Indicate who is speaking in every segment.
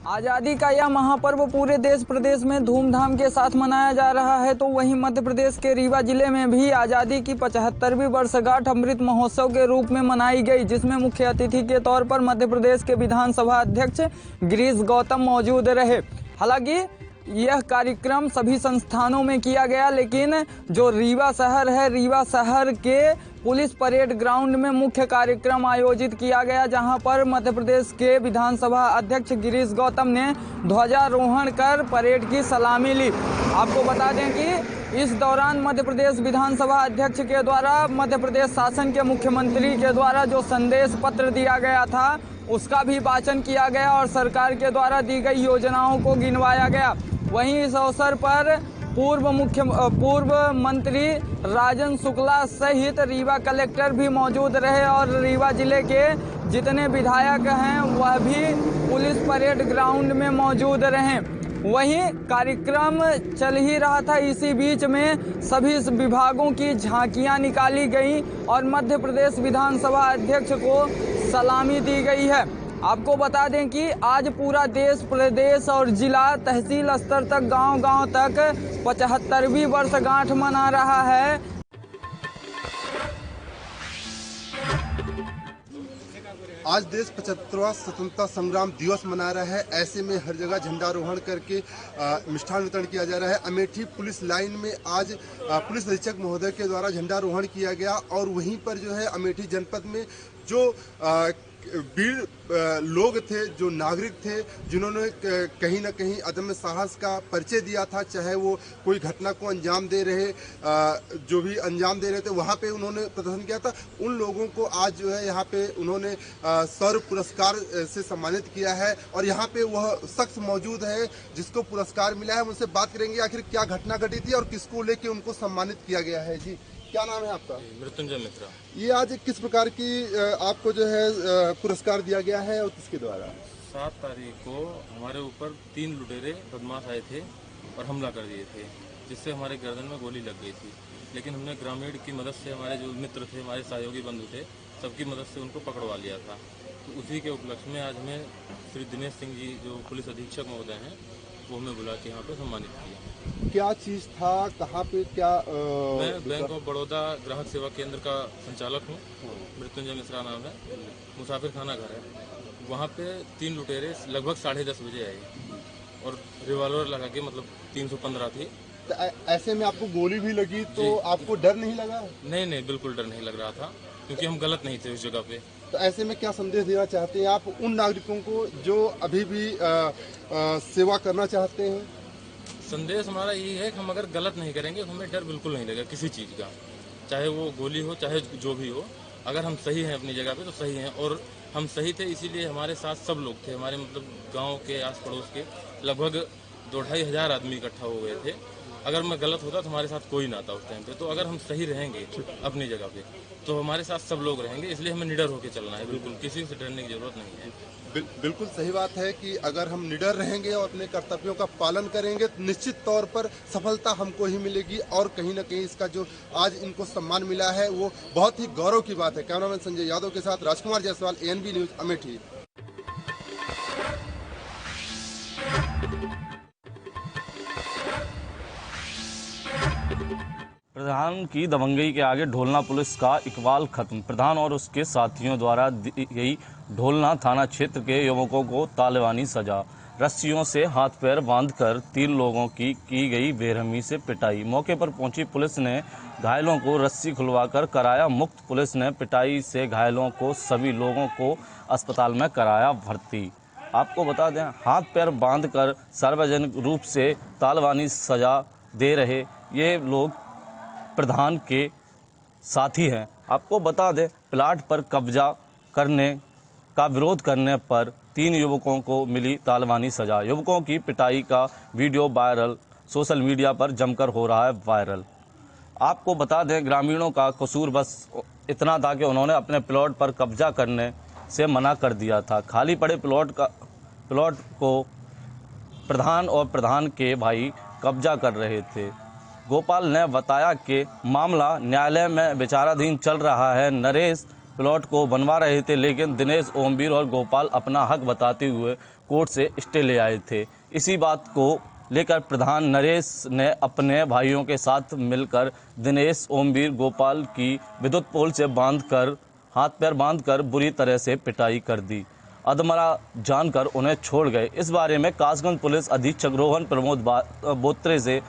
Speaker 1: आज़ादी का यह महापर्व पूरे देश प्रदेश में धूमधाम के साथ मनाया जा रहा है, तो वहीं मध्य प्रदेश के रीवा जिले में भी आज़ादी की 75वीं वर्षगांठ अमृत महोत्सव के रूप में मनाई गई, जिसमें मुख्य अतिथि के तौर पर मध्य प्रदेश के विधानसभा अध्यक्ष गिरीश गौतम मौजूद रहे। हालांकि यह कार्यक्रम सभी संस्थानों में किया गया, लेकिन जो रीवा शहर है, रीवा शहर के पुलिस परेड ग्राउंड में मुख्य कार्यक्रम आयोजित किया गया, जहां पर मध्य प्रदेश के विधानसभा अध्यक्ष गिरीश गौतम ने ध्वजारोहण कर परेड की सलामी ली। आपको बता दें कि इस दौरान मध्य प्रदेश विधानसभा अध्यक्ष के द्वारा मध्य प्रदेश शासन के मुख्यमंत्री के द्वारा जो संदेश पत्र दिया गया था, उसका भी वाचन किया गया और सरकार के द्वारा दी गई योजनाओं को गिनवाया गया। वहीं इस अवसर पर पूर्व मंत्री राजन शुक्ला सहित रीवा कलेक्टर भी मौजूद रहे और रीवा जिले के जितने विधायक हैं वह भी पुलिस परेड ग्राउंड में मौजूद रहे। वहीं कार्यक्रम चल ही रहा था, इसी बीच में सभी विभागों की झांकियां निकाली गई और मध्य प्रदेश विधानसभा अध्यक्ष को सलामी दी गई है। आपको बता दें कि आज पूरा देश, प्रदेश और जिला, तहसील स्तर तक, गांव-गांव तक 75वीं वर्षगांठ मना रहा है।
Speaker 2: आज देश 75वां स्वतंत्रता संग्राम दिवस मना रहा है। ऐसे में हर जगह झंडारोहण करके मिष्ठान वितरण किया जा रहा है। अमेठी पुलिस लाइन में आज पुलिस अधीक्षक महोदय के द्वारा झंडारोहण किया गया और वहीं पर जो है अमेठी जनपद में जो वीर लोग थे, जो नागरिक थे, जिन्होंने कहीं ना कहीं अदम्य साहस का परिचय दिया था, चाहे वो कोई घटना को अंजाम दे रहे, जो भी अंजाम दे रहे थे, वहाँ पे उन्होंने प्रदर्शन किया था। उन लोगों को आज जो है यहाँ पे उन्होंने शौर्य पुरस्कार से सम्मानित किया है और यहाँ पे वह शख्स मौजूद है जिसको पुरस्कार मिला है। उनसे बात करेंगे आखिर क्या घटना घटी थी और किसको लेके उनको सम्मानित किया गया है। जी, क्या नाम है आपका?
Speaker 3: मृत्युंजय मिश्रा।
Speaker 2: ये आज किस प्रकार की आपको जो है पुरस्कार दिया गया है और किसके द्वारा?
Speaker 3: 7 तारीख को हमारे ऊपर 3 लुटेरे बदमाश आए थे और हमला कर दिए थे, जिससे हमारे गर्दन में गोली लग गई थी। लेकिन हमने ग्रामीण की मदद से, हमारे जो मित्र थे, हमारे सहयोगी बंधु थे, सबकी मदद से उनको पकड़वा लिया था। तो उसी के उपलक्ष्य में आज हमें श्री दिनेश सिंह जी, जो पुलिस अधीक्षक महोदय हैं, वो हमें बुला के यहाँ पे सम्मानित किया।
Speaker 2: क्या चीज था, कहाँ पे, क्या?
Speaker 3: मैं बैंक ऑफ बड़ौदा ग्राहक सेवा केंद्र का संचालक हूँ। मृत्युंजय मिश्रा नाम है। मुसाफिर खाना घर है। वहाँ पे 3 लुटेरे लगभग 10:30 बजे आए और रिवॉल्वर लगा के, मतलब 315 थी।
Speaker 2: तो ऐसे में आपको गोली भी लगी तो आपको डर नहीं लगा?
Speaker 3: नहीं, बिल्कुल डर नहीं लग रहा था, क्योंकि हम गलत नहीं थे उस जगह पे।
Speaker 2: तो ऐसे में क्या संदेश देना चाहते हैं आप उन नागरिकों को जो अभी भी सेवा करना चाहते हैं?
Speaker 3: संदेश हमारा यही है कि हम अगर गलत नहीं करेंगे तो हमें डर बिल्कुल नहीं लगेगा किसी चीज़ का, चाहे वो गोली हो, चाहे जो भी हो। अगर हम सही हैं अपनी जगह पे तो सही हैं, और हम सही थे, इसीलिए हमारे साथ सब लोग थे। हमारे मतलब गांव के, आस पड़ोस के लगभग 2-2.5 हज़ार आदमी इकट्ठा हो गए थे। अगर मैं गलत होता तो हमारे साथ कोई ना था उस टाइम पे। तो अगर हम सही रहेंगे अपनी जगह पे तो हमारे साथ सब लोग रहेंगे, इसलिए हमें निडर होकर चलना है। बिल्कुल किसी से डरने की जरूरत नहीं है।
Speaker 2: बिल्कुल सही बात है कि अगर हम निडर रहेंगे और अपने कर्तव्यों का पालन करेंगे तो निश्चित तौर पर सफलता हमको ही मिलेगी। और कहीं ना कहीं इसका जो आज इनको सम्मान मिला है वो बहुत ही गौरव की बात है। कैमरामैन संजय यादव के साथ राजकुमार जायसवाल, ANB न्यूज, अमेठी।
Speaker 4: प्रधान की दबंगई के आगे ढोलना पुलिस का इकबाल खत्म। प्रधान और उसके साथियों द्वारा दी गई ढोलना थाना क्षेत्र के युवकों को तालिबानी सजा। रस्सियों से हाथ पैर बांधकर 3 लोगों की गई बेरहमी से पिटाई। मौके पर पहुंची पुलिस ने घायलों को रस्सी खुलवाकर कराया मुक्त। पुलिस ने पिटाई से घायलों को, सभी लोगों को अस्पताल में कराया भर्ती। आपको बता दें, हाथ पैर बांधकर सार्वजनिक रूप से तालिबानी सजा दे रहे ये लोग प्रधान के साथी हैं। आपको बता दें, प्लाट पर कब्जा करने का विरोध करने पर 3 युवकों को मिली तालिबानी सजा। युवकों की पिटाई का वीडियो वायरल, सोशल मीडिया पर जमकर हो रहा है वायरल। आपको बता दें, ग्रामीणों का कसूर बस इतना था कि उन्होंने अपने प्लॉट पर कब्जा करने से मना कर दिया था। खाली पड़े प्लॉट को प्रधान और प्रधान के भाई कब्जा कर रहे थे। गोपाल ने बताया कि मामला न्यायालय में विचाराधीन चल रहा है। नरेश प्लॉट को बनवा रहे थे, लेकिन दिनेश, ओमवीर और गोपाल अपना हक बताते हुए कोर्ट से स्टे ले आए थे। इसी बात को लेकर प्रधान नरेश ने अपने भाइयों के साथ मिलकर दिनेश, ओमवीर, गोपाल की विद्युत पोल से बांधकर हाथ पैर बांधकर बुरी तरह से पिटाई कर दी। अधमरा जानकर उन्हें छोड़ गए। इस बारे में कासगंज पुलिस अधीक्षक रोहन प्रमोद बोत्रे से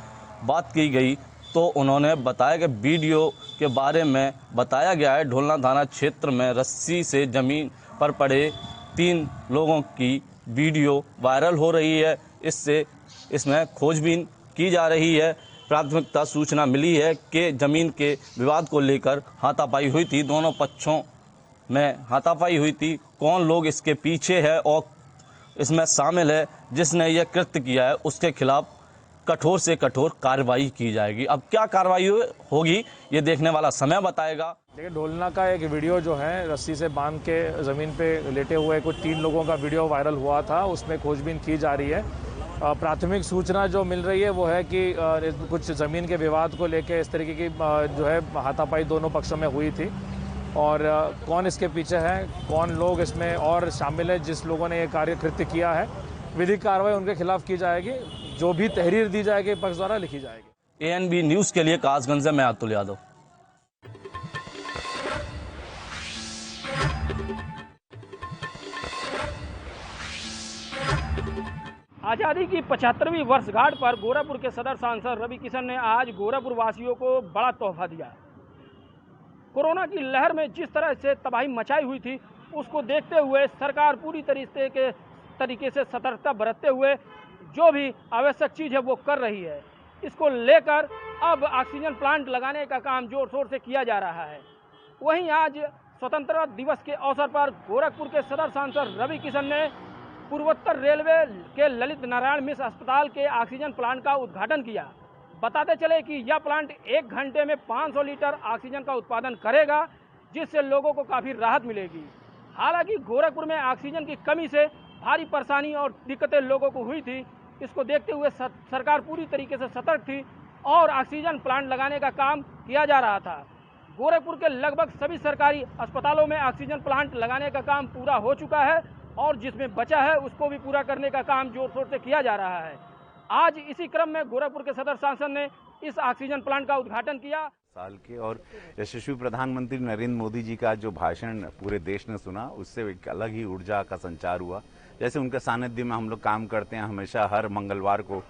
Speaker 4: बात की गई तो उन्होंने बताया कि वीडियो के बारे में बताया गया है। ढोलना थाना क्षेत्र में रस्सी से जमीन पर पड़े 3 लोगों की वीडियो वायरल हो रही है। इसमें खोजबीन की जा रही है। प्राथमिकता सूचना मिली है कि जमीन के विवाद को लेकर हाथापाई हुई थी, दोनों पक्षों में हाथापाई हुई थी। कौन लोग इसके पीछे है और इसमें शामिल है, जिसने यह कृत्य किया है, उसके खिलाफ कठोर से कठोर कार्रवाई की जाएगी। अब क्या कार्रवाई होगी ये देखने वाला समय बताएगा।
Speaker 5: देखिए, ढोलना का एक वीडियो जो है रस्सी से बांध के ज़मीन पे लेटे हुए कुछ 3 लोगों का वीडियो वायरल हुआ था, उसमें खोजबीन की जा रही है। प्राथमिक सूचना जो मिल रही है वो है कि कुछ ज़मीन के विवाद को लेके इस तरीके की जो है हाथापाई दोनों पक्षों में हुई थी और कौन इसके पीछे है, कौन लोग इसमें और शामिल है, जिस लोगों ने ये कार्य कृत्य किया है, विधिक कार्रवाई उनके खिलाफ की जाएगी। जो भी तहरीर दी जाएगी पक्ष द्वारा लिखी जाएगी।
Speaker 4: ANB न्यूज़ के लिए कासगंज से मैं अतुल यादव।
Speaker 6: आज़ादी की 75वीं वर्षगांठ पर गोरखपुर के सदर सांसद रवि किशन ने आज गोरखपुर वासियों को बड़ा तोहफा दिया। कोरोना की लहर में जिस तरह से तबाही मचाई हुई थी, उसको देखते हुए सरकार पूरी तरीके से सतर्कता बरतते हुए जो भी आवश्यक चीज़ है वो कर रही है। इसको लेकर अब ऑक्सीजन प्लांट लगाने का काम जोर शोर से किया जा रहा है। वहीं आज स्वतंत्रता दिवस के अवसर पर गोरखपुर के सदर सांसद रवि किशन ने पूर्वोत्तर रेलवे के ललित नारायण मिश्र अस्पताल के ऑक्सीजन प्लांट का उद्घाटन किया। बताते चले कि यह प्लांट 1 घंटे में 500 लीटर ऑक्सीजन का उत्पादन करेगा, जिससे लोगों को काफ़ी राहत मिलेगी। हालांकि गोरखपुर में ऑक्सीजन की कमी से भारी परेशानी और दिक्कतें लोगों को हुई थी। इसको देखते हुए सरकार पूरी तरीके से सतर्क थी और ऑक्सीजन प्लांट लगाने का काम किया जा रहा था। गोरखपुर के लगभग सभी सरकारी अस्पतालों में ऑक्सीजन प्लांट लगाने का काम पूरा हो चुका है और जिसमें बचा है उसको भी पूरा करने का काम जोर शोर से किया जा रहा है। आज इसी क्रम में गोरखपुर के सदर सांसद ने इस ऑक्सीजन प्लांट का उद्घाटन किया।
Speaker 7: साल के और यशस्वी प्रधानमंत्री नरेंद्र मोदी जी का जो भाषण पूरे देश ने सुना, उससे एक अलग ही ऊर्जा का संचार हुआ। जैसे उनके सानिध्य में हम लोग काम करते हैं, हमेशा हर मंगलवार को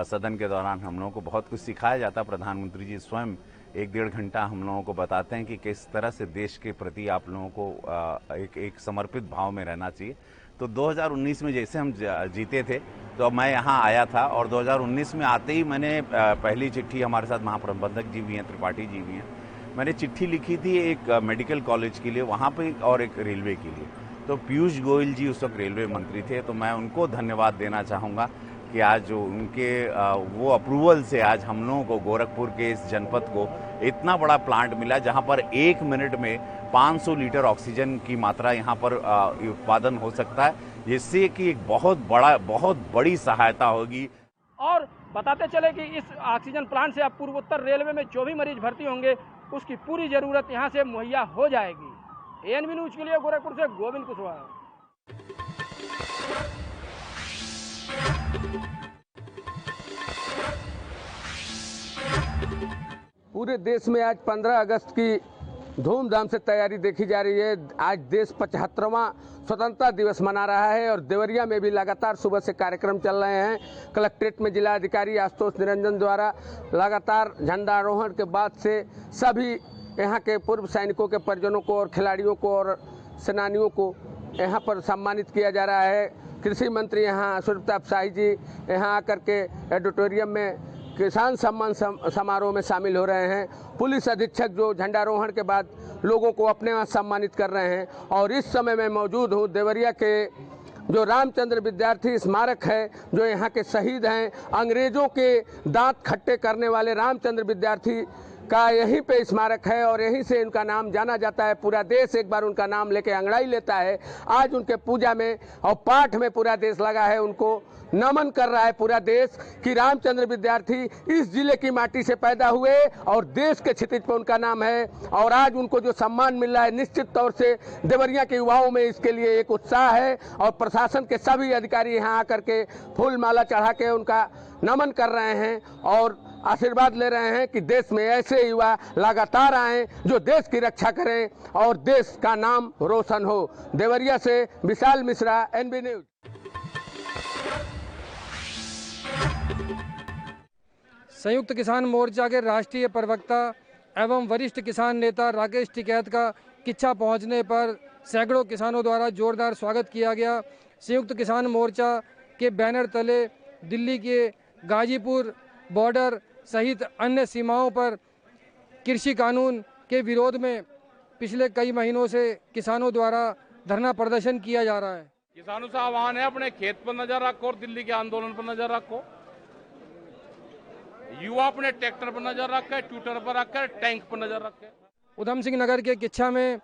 Speaker 7: सदन के दौरान हम लोगों को बहुत कुछ सिखाया जाता है। प्रधानमंत्री जी स्वयं 1-1.5 घंटा हम लोगों को बताते हैं कि किस तरह से देश के प्रति आप लोगों को एक समर्पित भाव में रहना चाहिए। तो 2019 में जैसे हम जीते थे तो मैं यहाँ आया था और 2019 में आते ही मैंने पहली चिट्ठी, हमारे साथ महाप्रबंधक जी भी हैं, त्रिपाठी जी भी हैं, मैंने चिट्ठी लिखी थी एक मेडिकल कॉलेज के लिए वहाँ पे और एक रेलवे के लिए। तो पीयूष गोयल जी उस वक्त रेलवे मंत्री थे, तो मैं उनको धन्यवाद देना चाहूँगा कि आज जो उनके वो अप्रूवल से आज हम लोगों को गोरखपुर के इस जनपद को इतना बड़ा प्लांट मिला, जहां पर 1 मिनट में 500 लीटर ऑक्सीजन की मात्रा यहां पर उत्पादन हो सकता है, जिससे कि एक बहुत बड़ी सहायता होगी।
Speaker 6: और बताते चले कि इस ऑक्सीजन प्लांट से अब पूर्वोत्तर रेलवे में जो भी मरीज भर्ती होंगे उसकी पूरी जरूरत यहां से मुहैया हो जाएगी। ANB न्यूज के लिए गोरखपुर से गोविंद कुशवाहा।
Speaker 8: पूरे देश में आज 15 अगस्त की धूमधाम से तैयारी देखी जा रही है। आज देश 75वां स्वतंत्रता दिवस मना रहा है और देवरिया में भी लगातार सुबह से कार्यक्रम चल रहे हैं। कलेक्ट्रेट में जिलाधिकारी आशुतोष निरंजन द्वारा लगातार झंडारोहण के बाद से सभी यहाँ के पूर्व सैनिकों के परिजनों को और खिलाड़ियों को और सेनानियों को यहाँ पर सम्मानित किया जा रहा है। कृषि मंत्री यहाँ सुरप्रताप शाही जी यहाँ आकर के ऑडिटोरियम में किसान सम्मान समारोह में शामिल हो रहे हैं। पुलिस अधीक्षक जो झंडारोहण के बाद लोगों को अपने यहाँ सम्मानित कर रहे हैं। और इस समय मैं मौजूद हूँ देवरिया के जो रामचंद्र विद्यार्थी स्मारक है, जो यहाँ के शहीद हैं, अंग्रेजों के दांत खट्टे करने वाले रामचंद्र विद्यार्थी का यहीं पे स्मारक है और यहीं से उनका नाम जाना जाता है। पूरा देश एक बार उनका नाम लेके अंगड़ाई लेता है। आज उनके पूजा में और पाठ में पूरा देश लगा है, उनको नमन कर रहा है पूरा देश कि रामचंद्र विद्यार्थी इस जिले की माटी से पैदा हुए और देश के क्षितिज पर उनका नाम है। और आज उनको जो सम्मान मिल रहा है, निश्चित तौर से देवरिया के युवाओं में इसके लिए एक उत्साह है और प्रशासन के सभी अधिकारी यहाँ आकर के फूल माला चढ़ा के उनका नमन कर रहे हैं और आशीर्वाद ले रहे हैं कि देश में ऐसे युवा लगातार आएं जो देश की रक्षा करें और देश का नाम रोशन हो। देवरिया से विशाल मिश्रा, एनबी न्यूज।
Speaker 9: संयुक्त किसान मोर्चा के राष्ट्रीय प्रवक्ता एवं वरिष्ठ किसान नेता राकेश टिकैत का किच्छा पहुंचने पर सैकड़ों किसानों द्वारा जोरदार स्वागत किया गया। संयुक्त किसान मोर्चा के बैनर तले दिल्ली के गाजीपुर बॉर्डर सहित अन्य सीमाओं पर कृषि कानून के विरोध में पिछले कई महीनों से किसानों द्वारा धरना प्रदर्शन किया जा रहा है।
Speaker 5: किसानों से आह्वान है, अपने खेत पर नजर रखो और दिल्ली के आंदोलन पर नजर रखो। युवा अपने ट्रैक्टर पर नजर रखे, ट्विटर पर रखे, टैंक पर नजर रखे।
Speaker 9: उधम सिंह नगर के किच्छा में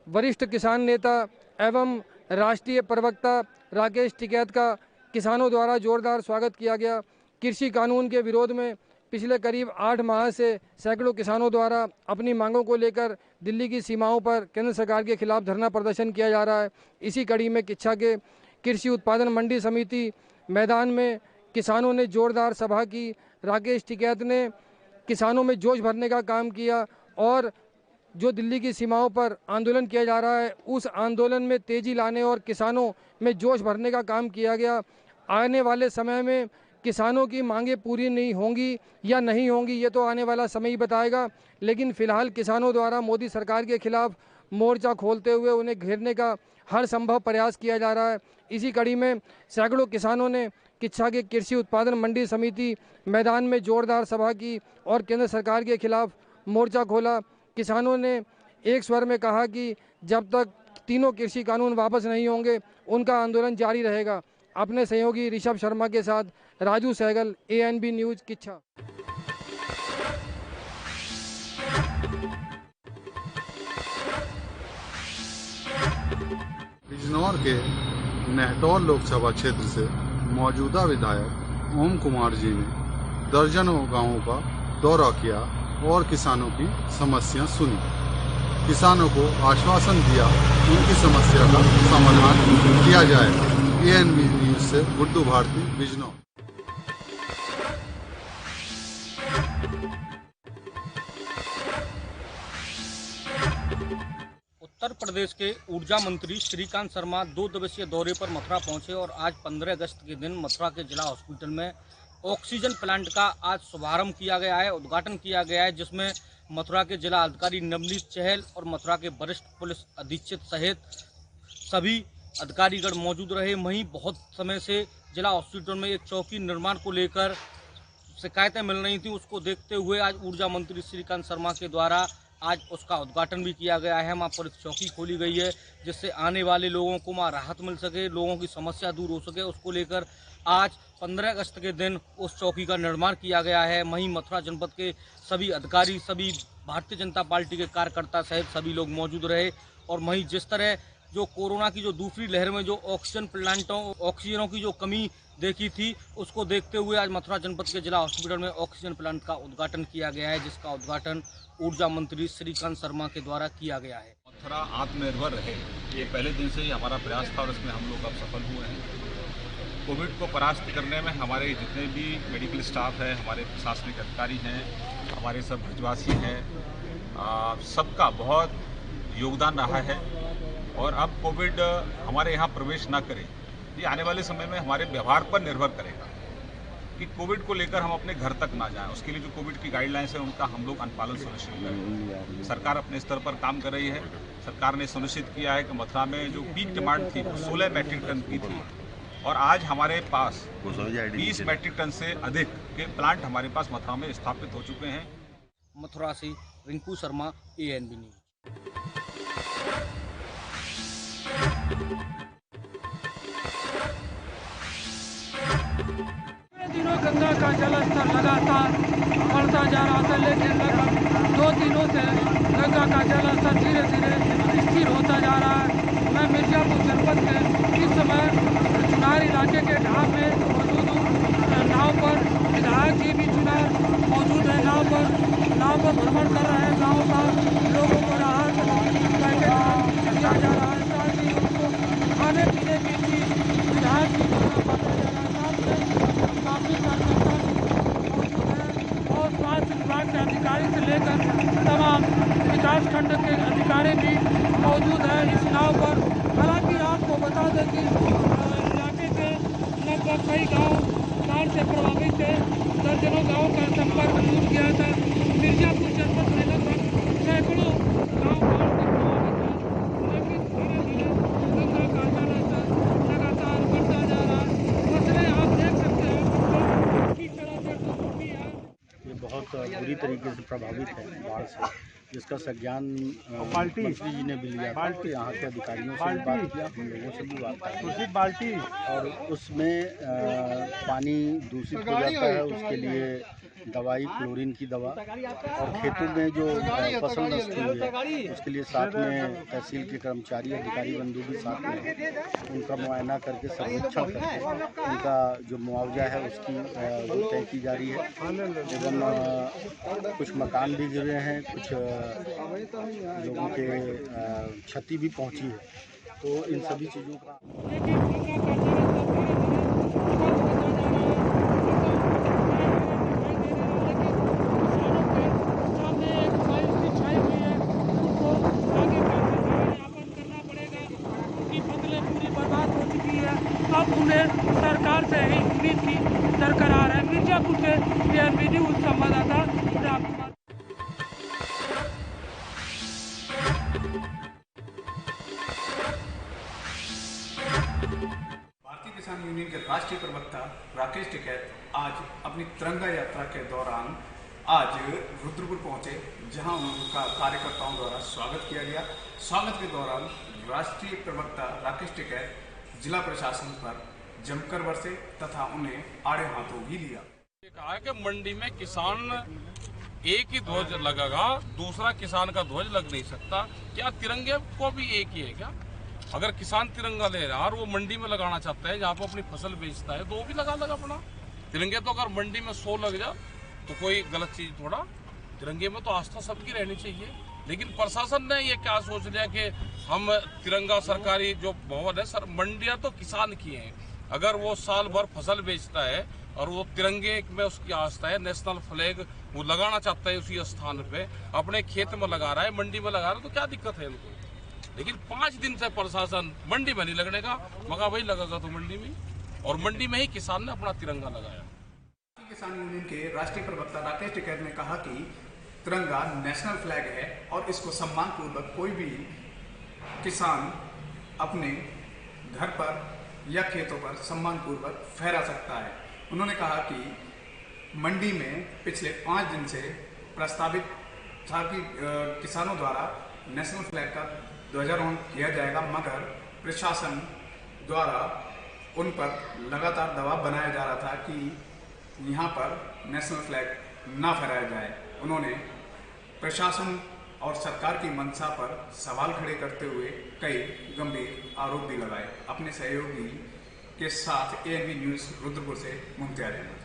Speaker 9: वरिष्ठ किसान नेता एवं राष्ट्रीय प्रवक्ता राकेश टिकैत का किसानों द्वारा जोरदार स्वागत किया गया। कृषि कानून के विरोध में पिछले करीब 8 माह से सैकड़ों किसानों द्वारा अपनी मांगों को लेकर दिल्ली की सीमाओं पर केंद्र सरकार के खिलाफ धरना प्रदर्शन किया जा रहा है। इसी कड़ी में किच्छा के कृषि उत्पादन मंडी समिति मैदान में किसानों ने जोरदार सभा की। राकेश टिकैत ने किसानों में जोश भरने का काम किया और जो दिल्ली की सीमाओं पर आंदोलन किया जा रहा है उस आंदोलन में तेजी लाने और किसानों में जोश भरने का काम किया गया। आने वाले समय में किसानों की मांगें पूरी नहीं होंगी या नहीं होंगी ये तो आने वाला समय ही बताएगा, लेकिन फिलहाल किसानों द्वारा मोदी सरकार के खिलाफ मोर्चा खोलते हुए उन्हें घेरने का हर संभव प्रयास किया जा रहा है। इसी कड़ी में सैकड़ों किसानों ने किच्छा के कृषि उत्पादन मंडी समिति मैदान में जोरदार सभा की और केंद्र सरकार के खिलाफ मोर्चा खोला। किसानों ने एक स्वर में कहा कि जब तक तीनों कृषि कानून वापस नहीं होंगे उनका आंदोलन जारी रहेगा। अपने सहयोगी ऋषभ शर्मा के साथ राजू सहगल, ANB न्यूज किच्छा।
Speaker 10: बिजनौर के नेहटौर लोकसभा क्षेत्र से मौजूदा विधायक ओम कुमार जी ने दर्जनों गांवों का दौरा किया और किसानों की समस्या सुनी। किसानों को आश्वासन दिया उनकी समस्या का समाधान किया जाएगा। ANB न्यूज से गुड्डू भारती, बिजनौर।
Speaker 11: उत्तर प्रदेश के ऊर्जा मंत्री श्रीकांत शर्मा 2 दिवसीय दौरे पर मथुरा पहुंचे और आज 15 अगस्त के दिन मथुरा के जिला हॉस्पिटल में ऑक्सीजन प्लांट का आज शुभारंभ किया गया है, उद्घाटन किया गया है, जिसमें मथुरा के जिला अधिकारी नवनीत चहल और मथुरा के वरिष्ठ पुलिस अधीक्षक सहित सभी अधिकारीगण मौजूद रहे। वहीं बहुत समय से जिला हॉस्पिटल में एक चौकी निर्माण को लेकर शिकायतें मिल रही थी, उसको देखते हुए आज ऊर्जा मंत्री श्रीकांत शर्मा के द्वारा आज उसका उद्घाटन भी किया गया है। वहाँ पर चौकी खोली गई है जिससे आने वाले लोगों को वहाँ राहत मिल सके, लोगों की समस्या दूर हो सके। उसको लेकर आज 15 अगस्त के दिन उस चौकी का निर्माण किया गया है। वहीं मथुरा जनपद के सभी अधिकारी, सभी भारतीय जनता पार्टी के कार्यकर्ता सहित सभी लोग मौजूद रहे। और वहीं जिस तरह जो कोरोना की जो दूसरी लहर में जो ऑक्सीजन प्लांटों, ऑक्सीजनों की जो कमी देखी थी, उसको देखते हुए आज मथुरा जनपद के जिला हॉस्पिटल में ऑक्सीजन प्लांट का उद्घाटन किया गया है, जिसका उद्घाटन ऊर्जा मंत्री श्रीकांत शर्मा के द्वारा किया गया है।
Speaker 12: मथुरा आत्मनिर्भर रहे, ये पहले दिन से ही हमारा प्रयास था और इसमें हम लोग अब सफल हुए हैं। कोविड को परास्त करने में हमारे जितने भी मेडिकल स्टाफ है, हमारे प्रशासनिक अधिकारी हैं, हमारे सब ब्रजवासी हैं, सबका बहुत योगदान रहा है। और अब कोविड हमारे यहाँ प्रवेश ना करे, ये आने वाले समय में हमारे व्यवहार पर निर्भर करेगा कि कोविड को लेकर हम अपने घर तक ना जाएं। उसके लिए जो कोविड की गाइडलाइंस है उनका हम लोग अनुपालन सुनिश्चित करें। सरकार अपने स्तर पर काम कर रही है। सरकार ने सुनिश्चित किया है कि मथुरा में जो पीक डिमांड थी वो 16 मैट्रिक टन की थी और आज हमारे पास 20 मैट्रिक टन से अधिक के प्लांट हमारे पास मथुरा में स्थापित हो चुके हैं।
Speaker 11: मथुरा से रिंकू शर्मा, ANB न्यूज।
Speaker 9: दिनों गंगा का जलस्तर लगातार बढ़ता जा रहा था, लेकिन लगभग 2 दिनों से गंगा का जल स्तर धीरे धीरे स्थिर होता जा रहा है। मैं मिर्जापुर जनपद के इस समय चुनार इलाके के ढाब में मौजूद हूँ। नाव पर विधायक जी भी चुनार मौजूद है। नाव पर भ्रमण कर रहे हैं। गाँव का लोगों को राहत पैकेज दिया जा रहा है, साथ ही उनको खाने पीने की चीज विधायक जी द्वारा बांटा जा रहा है। साथ में काफी कार्यकर्ता भी मौजूद हैं और स्वास्थ्य विभाग के अधिकारी से लेकर तमाम विकास खंड के अधिकारी भी मौजूद हैं इस नाव पर। हालांकि आपको बता दें कि इलाके के लगभग कई गाँव बाढ़ से प्रभावित थे। दर्जनों गाँव का संपर्क टूट गया था। मिर्जापुर जनपद में लगभग सैकड़ों गाँव बाढ़ से प्रभावित हैं, लेकिन धीरे धीरे गंगा का जलस्तर लगातार बढ़ता जा रहा है। फसलें आप देख सकते हैं फसलें किस तरह से डूब चुकी है।
Speaker 13: ये बहुत बुरी तरीके से प्रभावित है बाढ़ से, जिसका संज्ञान मंत्री जी ने भी लिया था। तो यहाँ के अधिकारियों से भी बात किया, हम लोगों से भी बात की और उसमें पानी दूषित हो जाता है। उसके लिए दवाई, क्लोरीन की दवा और खेतों में जो फसल नष्ट हुई है उसके लिए साथ में तहसील के कर्मचारी, अधिकारी बंधु भी साथ में हैं। उनका मुआयना करके सर्वेक्षण करके उनका जो मुआवजा है उसकी वो तय की जा रही है। एवं कुछ मकान भी गिरे हैं, कुछ लोगों के क्षति भी पहुंची है। तो इन सभी चीज़ों का
Speaker 9: अब उन्हें सरकार से ही उम्मीद की दरकरार है। मिर्जापुर से ANB न्यूज़ संवाददाता राम कुमार।
Speaker 14: भारतीय किसान यूनियन के राष्ट्रीय प्रवक्ता राकेश टिकैत आज अपनी तिरंगा यात्रा के दौरान आज रुद्रपुर पहुंचे, जहां उनका कार्यकर्ताओं द्वारा स्वागत किया गया। स्वागत के दौरान राष्ट्रीय प्रवक्ता राकेश टिकैत जिला प्रशासन पर जमकर बरसे तथा उन्हें आड़े हाथों भी लिया।
Speaker 15: कहा है कि मंडी में किसान एक ही ध्वज लगेगा, दूसरा किसान का ध्वज लग नहीं सकता। क्या तिरंगे को भी एक ही है क्या? अगर किसान तिरंगा ले रहा है और वो मंडी में लगाना चाहता है जहाँ पर अपनी फसल बेचता है तो वो भी लगा अपना तिरंगे। तो अगर मंडी में 100 लग जाए तो कोई गलत चीज थोड़ा। तिरंगे में तो आस्था सबकी रहनी चाहिए। लेकिन प्रशासन ने ये क्या सोच लिया कि हम तिरंगा सरकारी जो भवन है सर, मंडियां तो किसान की हैं। अगर वो साल भर फसल बेचता है और वो तिरंगे में उसकी आस्था है, नेशनल फ्लैग वो लगाना चाहता है उसी स्थान पे, अपने खेत में लगा रहा है, मंडी में लगा रहा है, तो क्या दिक्कत है इनको? लेकिन 5 दिन से प्रशासन मंडी में नहीं लगने का, मगर वही लगेगा तो मंडी में, और मंडी में ही किसान ने अपना तिरंगा लगाया।
Speaker 14: किसान यूनियन के राष्ट्रीय प्रवक्ता राकेश टिकैत ने कहा कि तिरंगा नेशनल फ्लैग है और इसको सम्मान पूर्वक कोई भी किसान अपने घर पर या खेतों पर सम्मान पूर्वक फहरा सकता है। उन्होंने कहा कि मंडी में पिछले 5 दिन से प्रस्तावित था कि किसानों द्वारा नेशनल फ्लैग का ध्वजारोहण किया जाएगा, मगर प्रशासन द्वारा उन पर लगातार दबाव बनाया जा रहा था कि यहाँ पर नेशनल फ्लैग ना फहराया जाए। उन्होंने प्रशासन और सरकार की मंशा पर सवाल खड़े करते हुए कई गंभीर आरोप भी लगाए। अपने सहयोगी के साथ ANB न्यूज़ रुद्रपुर से मुमताज अहमद।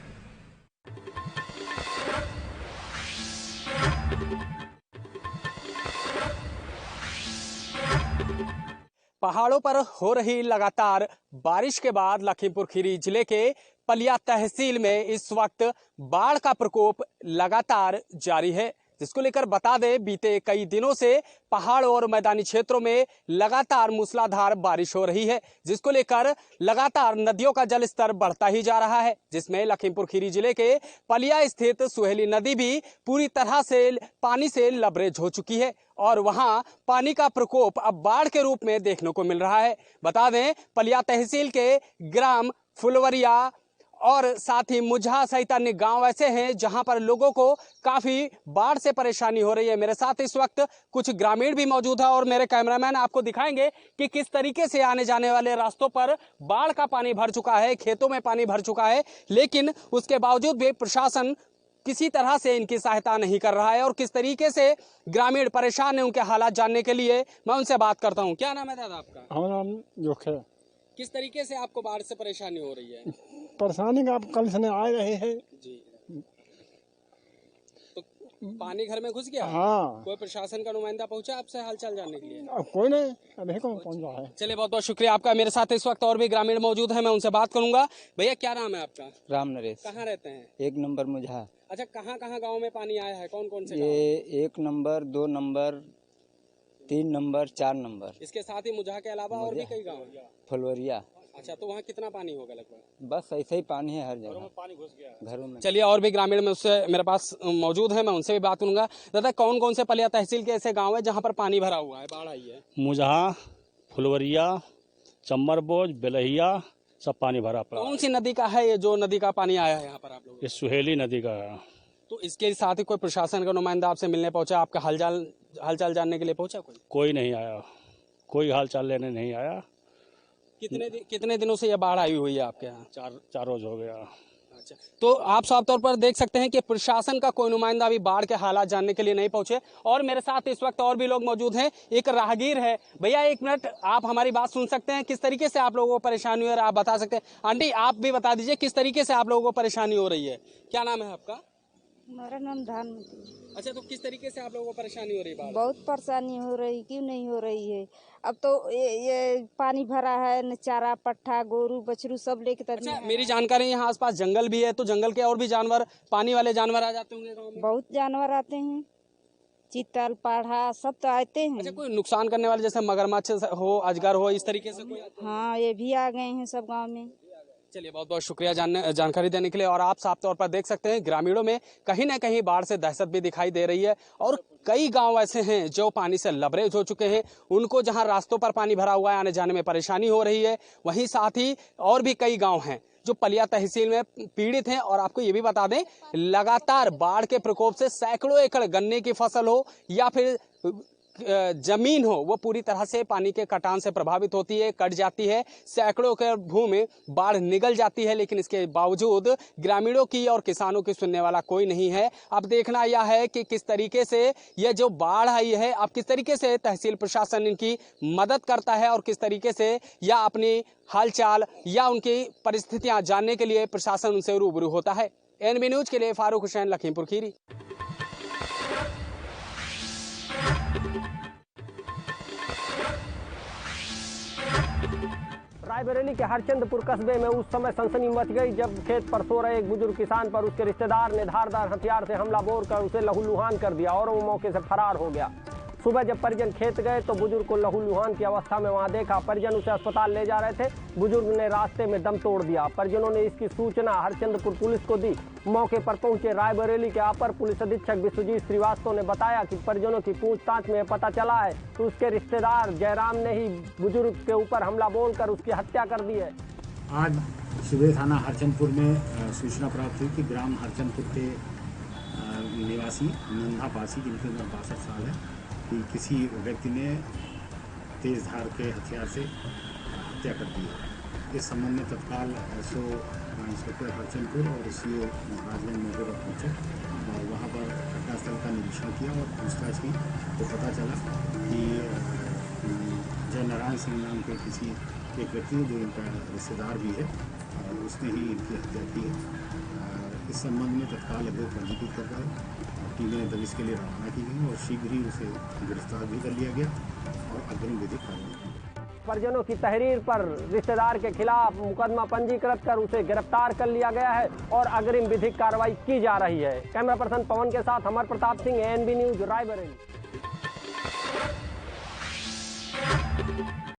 Speaker 6: पहाड़ों पर हो रही लगातार बारिश के बाद लखीमपुर खीरी जिले के पलिया तहसील में इस वक्त बाढ़ का प्रकोप लगातार जारी है, जिसको लेकर बता दें बीते कई दिनों से पहाड़ों और मैदानी क्षेत्रों में लगातार मूसलाधार बारिश हो रही है, जिसको लेकर लगातार नदियों का जलस्तर बढ़ता ही जा रहा है, जिसमें लखीमपुर खीरी जिले के पलिया स्थित सुहेली नदी भी पूरी तरह से पानी से लबरेज हो चुकी है और वहां पानी का प्रकोप अब बाढ़ के रूप में देखने को मिल रहा है। बता दें पलिया तहसील के ग्राम फुलवरिया और साथ ही मुझा सहित अन्य गांव ऐसे हैं जहां पर लोगों को काफी बाढ़ से परेशानी हो रही है। मेरे साथ इस वक्त कुछ ग्रामीण भी मौजूद है और मेरे कैमरामैन आपको दिखाएंगे कि किस तरीके से आने जाने वाले रास्तों पर बाढ़ का पानी भर चुका है, खेतों में पानी भर चुका है, लेकिन उसके बावजूद भी प्रशासन किसी तरह से इनकी सहायता नहीं कर रहा है। और किस तरीके से ग्रामीण परेशान है, उनके हालात जानने के लिए मैं उनसे बात करता हूँ। क्या नाम है दादा आपका?
Speaker 16: हमारा नाम जोखे।
Speaker 6: किस तरीके से आपको बाढ़ से परेशानी हो रही है?
Speaker 16: परेशानी का आप कल से आए रहे हैं
Speaker 6: जी। तो पानी घर में घुस गया?
Speaker 16: हाँ।
Speaker 6: कोई प्रशासन का नुमाइंदा पहुंचा आपसे हालचाल जानने के लिए?
Speaker 16: कोई नहीं, अभी कौन पहुंचा है।
Speaker 6: चलिए, बहुत बहुत शुक्रिया आपका। मेरे साथ इस वक्त और भी ग्रामीण मौजूद है, मैं उनसे बात करूंगा। भैया क्या नाम है आपका?
Speaker 17: राम नरेश।
Speaker 6: कहाँ रहते हैं?
Speaker 17: 1 नंबर मुझा।
Speaker 6: अच्छा, कहाँ कहाँ गाँव में पानी आया है? कौन कौन से?
Speaker 17: ये 1 नंबर, 2 नंबर, 3 नंबर, 4 नंबर।
Speaker 6: इसके साथ ही मुझा के अलावा और भी कई गाँव है?
Speaker 17: फुलवरिया।
Speaker 6: अच्छा, तो वहाँ कितना पानी होगा लगभग?
Speaker 17: बस ऐसे ही पानी है हर जगह, पानी घुस गया घरों में।
Speaker 6: चलिए, और भी ग्रामीण में उससे मेरे पास मौजूद है, मैं उनसे भी बात करूंगा। दादा, कौन कौन से पलिया तहसील के ऐसे गांव है जहां पर पानी भरा हुआ है, बाढ़ आई है?
Speaker 18: मुजहा, फुलवरिया, चम्मरबोझ, बेलहिया, सब पानी भरा पड़ा।
Speaker 6: कौन सी नदी का है ये जो नदी का पानी आया है यहाँ पर आप लोग?
Speaker 18: ये सुहेली नदी का है।
Speaker 6: तो इसके साथ ही कोई प्रशासन का नुमाइंदा आपसे मिलने पहुंचा, आपका हालचाल जानने के लिए पहुंचा?
Speaker 18: कोई नहीं आया, कोई हालचाल लेने नहीं आया।
Speaker 6: कितने दिनों से यह बाढ़ आई हुई है आपके यहाँ?
Speaker 18: 4 रोज हो गया।
Speaker 6: अच्छा, तो आप साफ तौर पर देख सकते हैं कि प्रशासन का कोई नुमाइंदा अभी बाढ़ के हालात जानने के लिए नहीं पहुंचे। और मेरे साथ इस वक्त और भी लोग मौजूद हैं। एक राहगीर है। भैया 1 मिनट, आप हमारी बात सुन सकते हैं? किस तरीके से आप लोगों को परेशानी हो रही है आप बता सकते हैं? आंटी, आप भी बता दीजिए किस तरीके से आप लोगों को परेशानी हो रही है। क्या नाम है आपका?
Speaker 19: हमारा नाम धानमती।
Speaker 6: अच्छा, तो किस तरीके से आप लोगों को परेशानी हो रही है?
Speaker 19: बहुत परेशानी हो रही, क्यों नहीं हो रही है? अब तो ये पानी भरा है, न चारा पट्ठा गोरू बछरू सब लेके।
Speaker 6: अच्छा, मेरी जानकारी यहाँ आसपास जंगल भी है, तो जंगल के और भी जानवर, पानी वाले जानवर आ जाते होंगे गाँव में?
Speaker 19: बहुत जानवर आते हैं, चीतल पाढ़ा सब तो आते हैं।
Speaker 6: अच्छा, कोई नुकसान करने वाले जैसे मगरमच्छ हो, अजगर हो, इस तरीके से कोई?
Speaker 19: हाँ, ये भी आ गए हैं सब गाँव में।
Speaker 6: चलिए, बहुत बहुत शुक्रिया जानकारी देने के लिए। और आप साफ तौर पर देख सकते हैं ग्रामीणों में कहीं ना कहीं बाढ़ से दहशत भी दिखाई दे रही है। और कई गांव ऐसे हैं जो पानी से लबरेज हो चुके हैं, उनको जहां रास्तों पर पानी भरा हुआ है, आने जाने में परेशानी हो रही है। वहीं साथ ही और भी कई गांव हैं जो पलिया तहसील में पीड़ित हैं। और आपको ये भी बता दें, लगातार बाढ़ के प्रकोप से सैकड़ों एकड़ गन्ने की फसल हो या फिर जमीन हो, वो पूरी तरह से पानी के कटान से प्रभावित होती है, कट जाती है। सैकड़ों एकड़ भूमि बाढ़ निगल जाती है, लेकिन इसके बावजूद ग्रामीणों की और किसानों की सुनने वाला कोई नहीं है। अब देखना यह है कि किस तरीके से यह जो बाढ़ आई है, अब किस तरीके से तहसील प्रशासन इनकी मदद करता है और किस तरीके से या अपनी हालचाल या उनकी परिस्थितियां जानने के लिए प्रशासन उनसे रूबरू होता है। एनबी न्यूज के लिए फारूक हुसैन, लखीमपुर खीरी। रायबरेली के हरचंदपुर कस्बे में उस समय सनसनी मच गई जब खेत पर सो रहे एक बुजुर्ग किसान पर उसके रिश्तेदार ने धारदार हथियार से हमला बोल कर उसे लहूलुहान कर दिया और वो मौके से फरार हो गया। सुबह जब परिजन खेत गए तो बुजुर्ग को लहूलुहान की अवस्था में वहां देखा। परिजन उसे अस्पताल ले जा रहे थे, बुजुर्ग ने रास्ते में दम तोड़ दिया। परिजनों ने इसकी सूचना हरचंदपुर पुलिस को दी। मौके पर पहुंचे रायबरेली के अपर पुलिस अधीक्षक विश्वजीत श्रीवास्तव ने बताया कि परिजनों की पूछताछ में पता चला है कि उसके रिश्तेदार जयराम ने ही बुजुर्ग के ऊपर हमला बोलकर उसकी हत्या कर दी है।
Speaker 20: आज सुबह थाना हरचंदपुर में सूचना प्राप्त हुई कि ग्राम हरचंदपुर के निवासी नंदा पासी, जिनकी उम्र 62 साल है, कि किसी व्यक्ति ने तेज धार के हथियार से हत्या कर दी है। इस संबंध में तत्काल एसओ इंस्पेक्टर हरचंदपुर और सीओ राजगंज मौके पर पहुँचे और वहाँ पर घटनास्थल का निरीक्षण किया और पूछताछ की तो पता चला कि जय नारायण सिंह नाम के किसी एक व्यक्ति जो इनका रिश्तेदार भी है, उसने ही इनकी हत्या की है। इस संबंध में तत्काल अभियोग पंजीकृत कर कर टीमें दबिश के लिए रवाना की गई और शीघ्र ही उसे गिरफ्तार भी कर लिया गया और अग्रिम विधिक कार्रवाई।
Speaker 6: परिजनों की तहरीर पर रिश्तेदार के खिलाफ मुकदमा पंजीकृत कर उसे गिरफ्तार कर लिया गया है और अग्रिम विधिक कार्रवाई की जा रही है। कैमरा पर्सन पवन के साथ अमर प्रताप सिंह, एएनबी न्यूज, रायबरेली।